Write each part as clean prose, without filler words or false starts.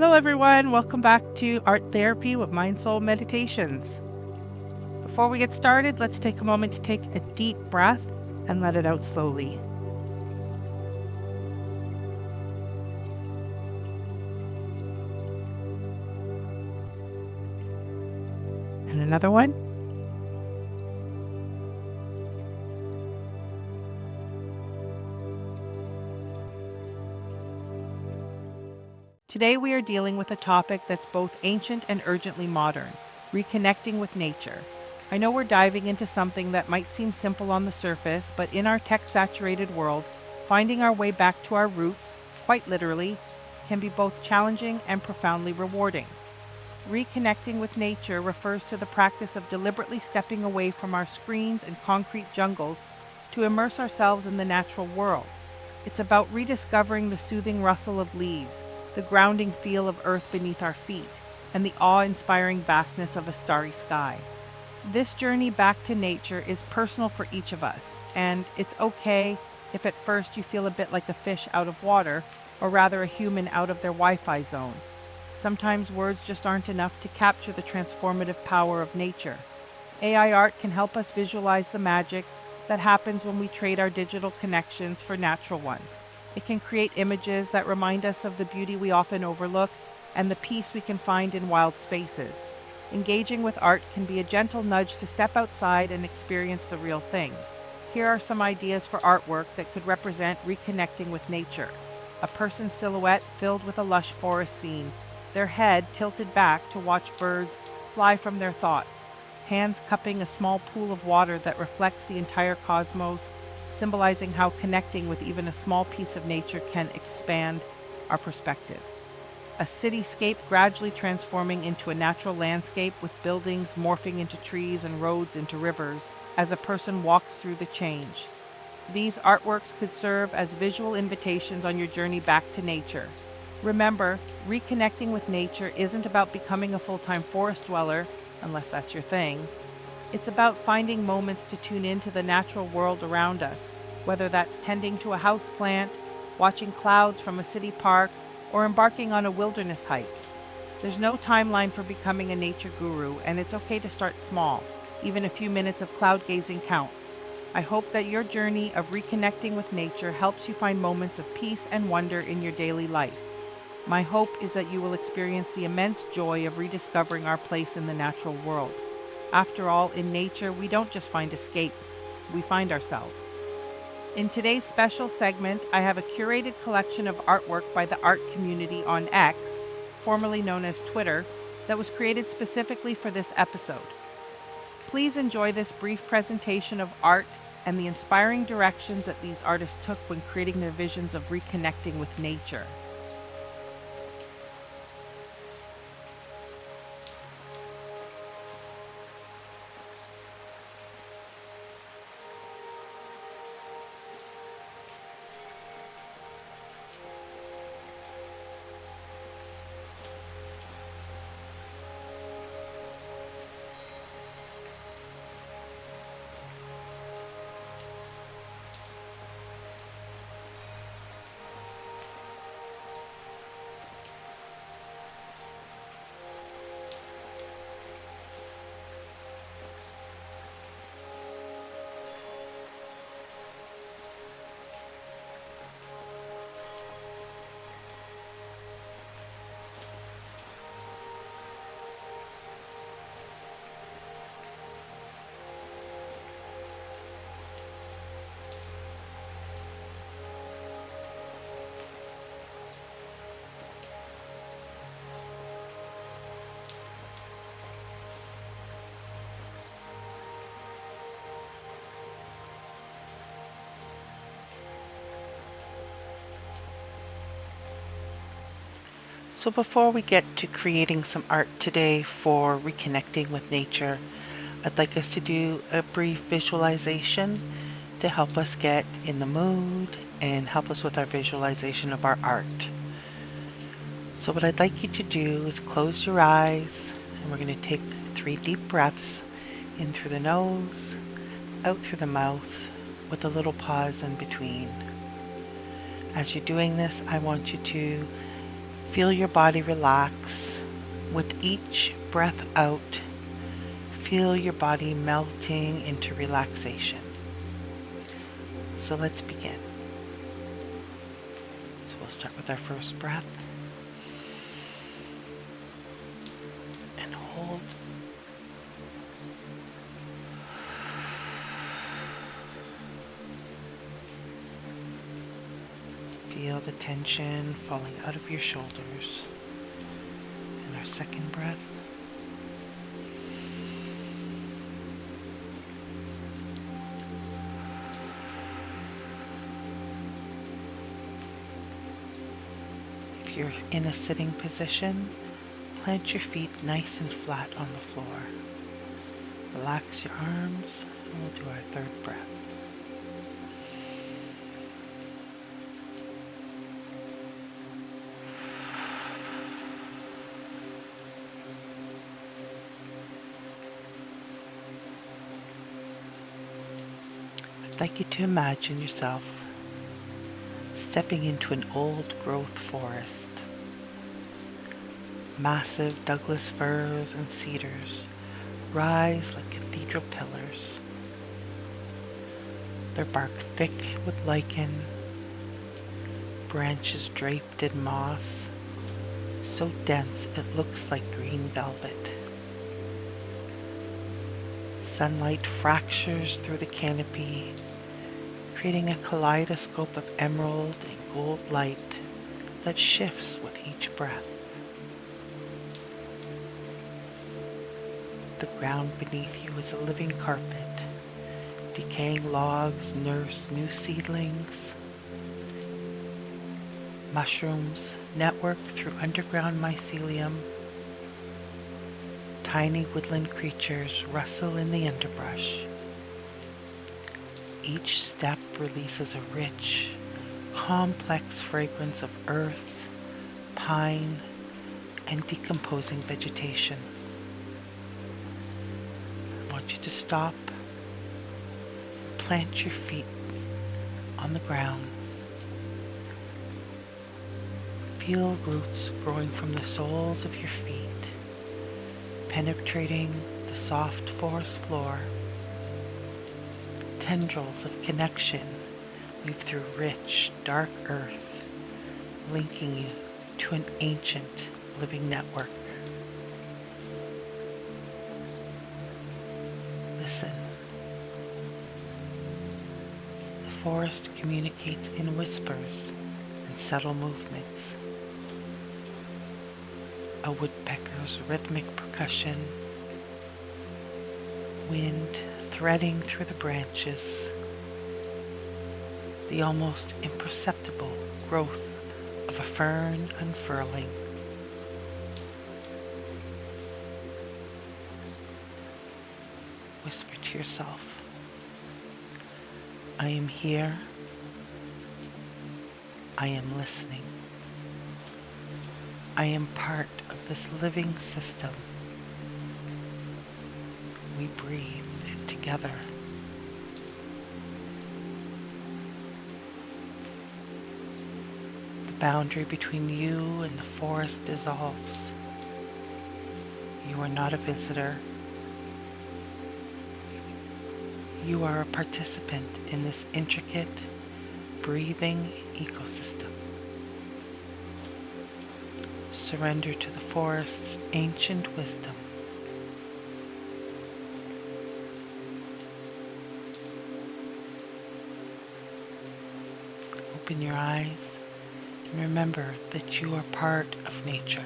Hello, everyone. Welcome back to Art Therapy with MindSoul Meditations. Before we get started, let's take a moment to take a deep breath and let it out slowly. And another one. Today we are dealing with a topic that's both ancient and urgently modern, reconnecting with nature. I know we're diving into something that might seem simple on the surface, but in our tech-saturated world, finding our way back to our roots, quite literally, can be both challenging and profoundly rewarding. Reconnecting with nature refers to the practice of deliberately stepping away from our screens and concrete jungles to immerse ourselves in the natural world. It's about rediscovering the soothing rustle of leaves, the grounding feel of earth beneath our feet, and the awe-inspiring vastness of a starry sky. This journey back to nature is personal for each of us, and it's okay if at first you feel a bit like a fish out of water, or rather a human out of their Wi-Fi zone. Sometimes words just aren't enough to capture the transformative power of nature. AI art can help us visualize the magic that happens when we trade our digital connections for natural ones. It can create images that remind us of the beauty we often overlook and the peace we can find in wild spaces. Engaging with art can be a gentle nudge to step outside and experience the real thing. Here are some ideas for artwork that could represent reconnecting with nature. A person's silhouette filled with a lush forest scene, their head tilted back to watch birds fly from their thoughts, hands cupping a small pool of water that reflects the entire cosmos, symbolizing how connecting with even a small piece of nature can expand our perspective. A cityscape gradually transforming into a natural landscape with buildings morphing into trees and roads into rivers as a person walks through the change. These artworks could serve as visual invitations on your journey back to nature. Remember, reconnecting with nature isn't about becoming a full-time forest dweller, unless that's your thing. It's about finding moments to tune into the natural world around us, whether that's tending to a house plant, watching clouds from a city park, or embarking on a wilderness hike. There's no timeline for becoming a nature guru, and it's okay to start small. Even a few minutes of cloud gazing counts. I hope that your journey of reconnecting with nature helps you find moments of peace and wonder in your daily life. My hope is that you will experience the immense joy of rediscovering our place in the natural world. After all, in nature, we don't just find escape, we find ourselves. In today's special segment, I have a curated collection of artwork by the art community on X, formerly known as Twitter, that was created specifically for this episode. Please enjoy this brief presentation of art and the inspiring directions that these artists took when creating their visions of reconnecting with nature. So before we get to creating some art today for reconnecting with nature, I'd like us to do a brief visualization to help us get in the mood and help us with our visualization of our art. So what I'd like you to do is close your eyes, and we're going to take 3 deep breaths in through the nose, out through the mouth, with a little pause in between. As you're doing this, I want you to Feel your body relax. With each breath out, feel your body melting into relaxation. So let's begin. So we'll start with our first breath and hold. Feel the tension falling out of your shoulders. And our second breath. If you're in a sitting position, plant your feet nice and flat on the floor. Relax your arms, and we'll do our third breath. I'd like you to imagine yourself stepping into an old growth forest. Massive Douglas firs and cedars rise like cathedral pillars, their bark thick with lichen, branches draped in moss, so dense it looks like green velvet. Sunlight fractures through the canopy, creating a kaleidoscope of emerald and gold light that shifts with each breath. The ground beneath you is a living carpet. Decaying logs nurse new seedlings. Mushrooms network through underground mycelium. Tiny woodland creatures rustle in the underbrush. Each step releases a rich, complex fragrance of earth, pine, and decomposing vegetation. I want you to stop and plant your feet on the ground. Feel roots growing from the soles of your feet, penetrating the soft forest floor. Tendrils of connection weave through rich, dark earth, linking you to an ancient living network. Listen. The forest communicates in whispers and subtle movements. A woodpecker's rhythmic percussion, wind threading through the branches, the almost imperceptible growth of a fern unfurling. Whisper to yourself, I am here, I am listening. I am part of this living system. We breathe together. The boundary between you and the forest dissolves. You are not a visitor. You are a participant in this intricate, breathing ecosystem. Surrender to the forest's ancient wisdom. Open your eyes and remember that you are part of nature.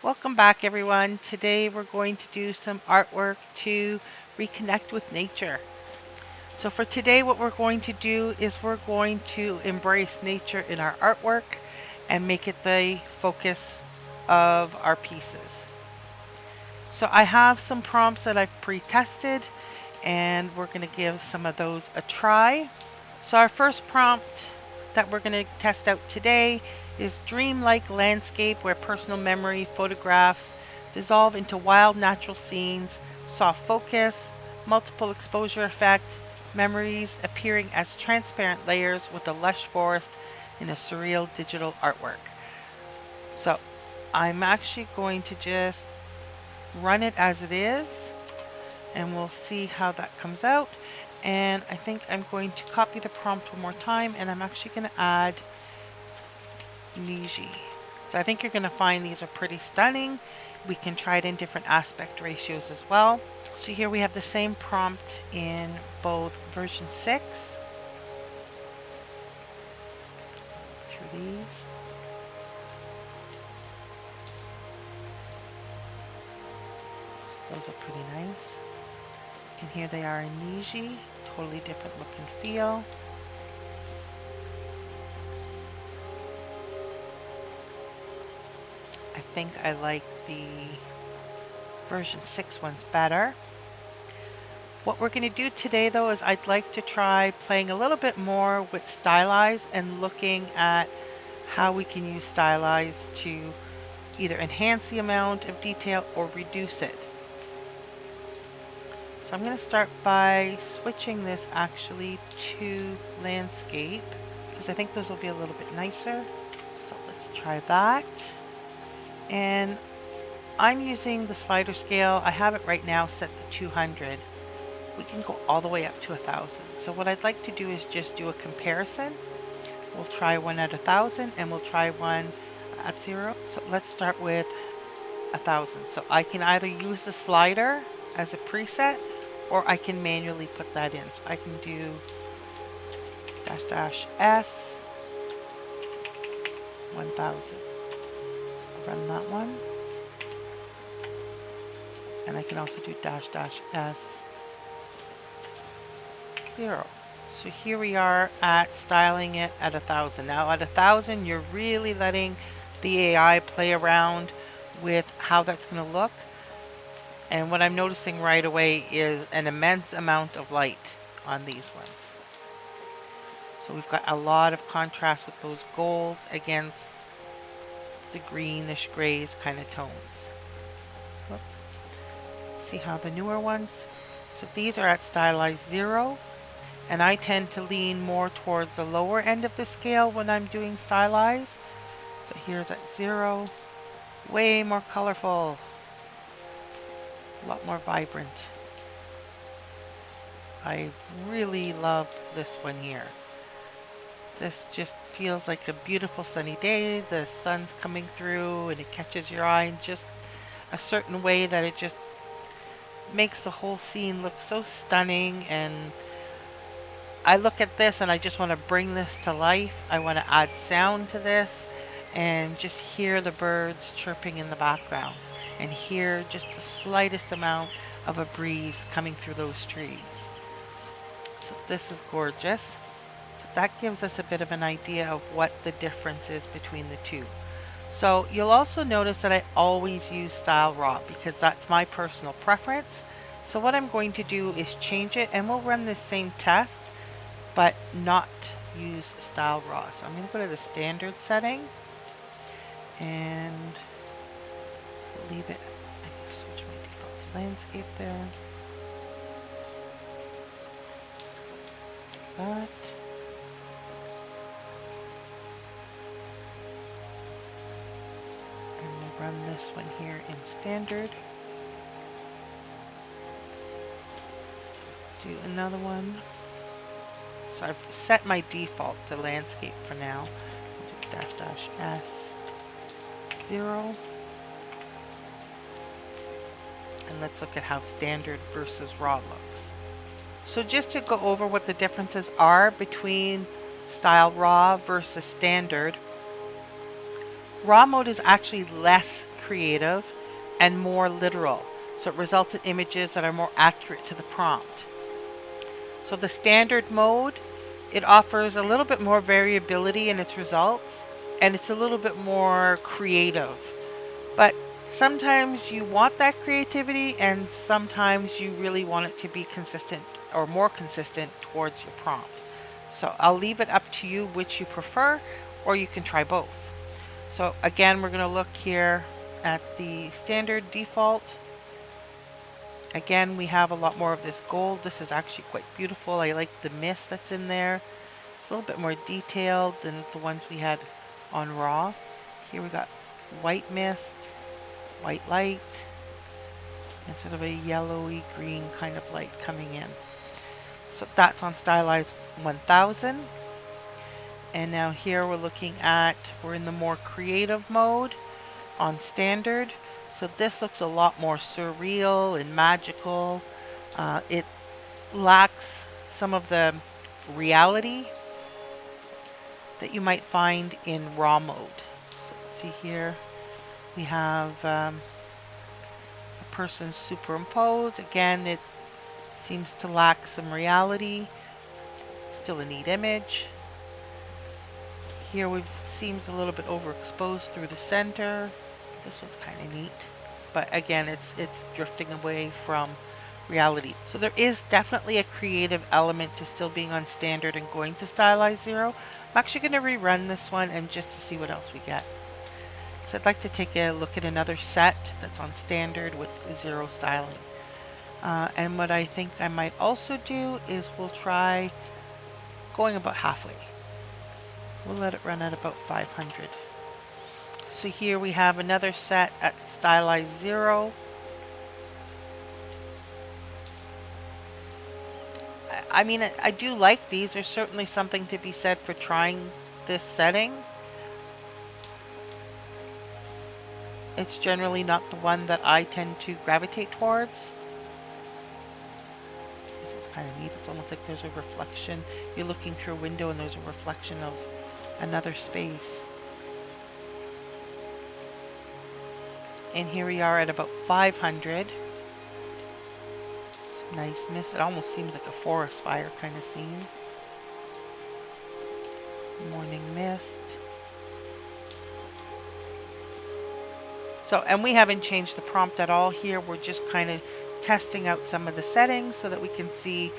Welcome back, everyone. Today we're going to do some artwork to reconnect with nature. So for today, what we're going to do is we're going to embrace nature in our artwork and make it the focus of our pieces. So I have some prompts that I've pre-tested, and we're going to give some of those a try. So our first prompt that we're going to test out today is dreamlike landscape where personal memory photographs dissolve into wild natural scenes, soft focus, multiple exposure effect, memories appearing as transparent layers with a lush forest in a surreal digital artwork. So I'm actually going to just run it as it is, and we'll see how that comes out. And I think I'm going to copy the prompt one more time, and I'm actually going to add Niji. So I think you're going to find these are pretty stunning. We can try it in different aspect ratios as well. So here we have the same prompt in both version 6. Through these. So those are pretty nice. And here they are in Niji. Totally different look and feel. I think I like the version 6 ones better. What we're going to do today though is I'd like to try playing a little bit more with Stylize and looking at how we can use Stylize to either enhance the amount of detail or reduce it. So I'm going to start by switching this actually to landscape because I think those will be a little bit nicer. So let's try that. And I'm using the slider scale. I have it right now set to 200. We can go all the way up to 1,000. So what I'd like to do is just do a comparison. We'll try one at 1,000 and we'll try one at 0. So let's start with 1,000. So I can either use the slider as a preset or I can manually put that in. So I can do --S 1,000. So I'll run that one. And I can also do --S 0. So here we are at styling it at 1,000. Now at 1,000, you're really letting the AI play around with how that's going to look. And what I'm noticing right away is an immense amount of light on these ones. So we've got a lot of contrast with those golds against the greenish grays kind of tones. Whoops. Let's see how the newer ones. So these are at Stylize 0. And I tend to lean more towards the lower end of the scale when I'm doing Stylize. So here's at 0. Way more colorful. A lot more vibrant. I really love this one here. This just feels like a beautiful sunny day. The sun's coming through and it catches your eye in just a certain way that it just makes the whole scene look so stunning. And I look at this and I just want to bring this to life. I want to add sound to this and just hear the birds chirping in the background and hear just the slightest amount of a breeze coming through those trees. So this is gorgeous. So that gives us a bit of an idea of what the difference is between the two. So you'll also notice that I always use Style Raw because that's my personal preference. So what I'm going to do is change it, and we'll run this same test but not use Style Raw. So I'm going to go to the standard setting and leave it. I'm going to switch my default to landscape there. Let's go like that. And we'll run this one here in standard. Do another one. So I've set my default to landscape for now. I'll do --S 0. And let's look at how standard versus raw looks. So just to go over what the differences are between Style Raw versus standard. Raw mode is actually less creative and more literal. So it results in images that are more accurate to the prompt. So the standard mode, it offers a little bit more variability in its results, and it's a little bit more creative. But sometimes you want that creativity, and sometimes you really want it to be consistent or more consistent towards your prompt. So I'll leave it up to you which you prefer, or you can try both. So again, we're going to look here at the standard default. Again, we have a lot more of this gold. This is actually quite beautiful. I like the mist that's in there. It's a little bit more detailed than the ones we had on raw. Here we got white mist, white light, and sort of a yellowy green kind of light coming in. So that's on Stylize 1000. And now here we're in the more creative mode on standard. So this looks a lot more surreal and magical. It lacks some of the reality that you might find in raw mode. So let's see here. We have a person superimposed. Again, it seems to lack some reality. Still a neat image. Here we seems a little bit overexposed through the center. This one's kind of neat, but again, it's drifting away from reality. So there is definitely a creative element to still being on standard and going to Stylize 0. I'm actually going to rerun this one and just to see what else we get. So I'd like to take a look at another set that's on standard with 0 styling. And what I think I might also do is we'll try going about halfway. We'll let it run at about 500. So here we have another set at Stylize 0. I mean, I do like these. There's certainly something to be said for trying this setting. It's generally not the one that I tend to gravitate towards. This is kind of neat. It's almost like there's a reflection. You're looking through a window and there's a reflection of another space. And here we are at about 500. Some nice mist. It almost seems like a forest fire kind of scene. Morning mist. So, and we haven't changed the prompt at all here. We're just kind of testing out some of the settings so that we can see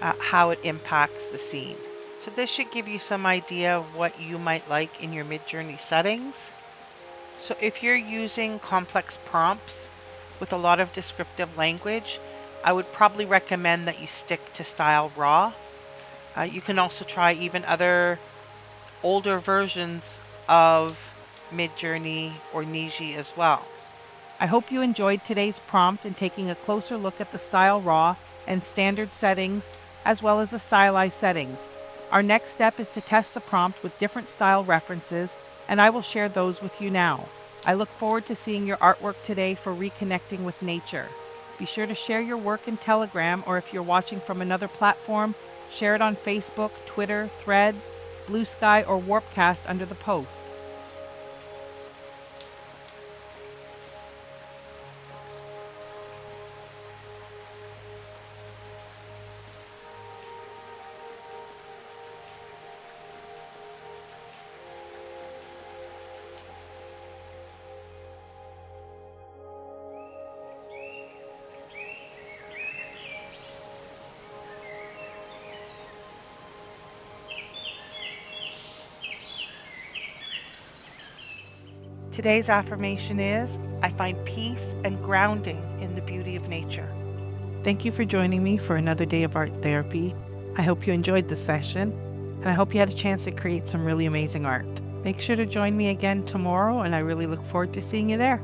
how it impacts the scene. So this should give you some idea of what you might like in your Midjourney settings. So if you're using complex prompts with a lot of descriptive language, I would probably recommend that you stick to Style Raw. You can also try even other older versions of Midjourney or Niji as well. I hope you enjoyed today's prompt and taking a closer look at the Style Raw and standard settings as well as the stylized settings. Our next step is to test the prompt with different style references, and I will share those with you now. I look forward to seeing your artwork today for Reconnecting with Nature. Be sure to share your work in Telegram, or if you're watching from another platform, share it on Facebook, Twitter, Threads, Blue Sky, or Warpcast under the post. Today's affirmation is, I find peace and grounding in the beauty of nature. Thank you for joining me for another day of art therapy. I hope you enjoyed the session, and I hope you had a chance to create some really amazing art. Make sure to join me again tomorrow, and I really look forward to seeing you there.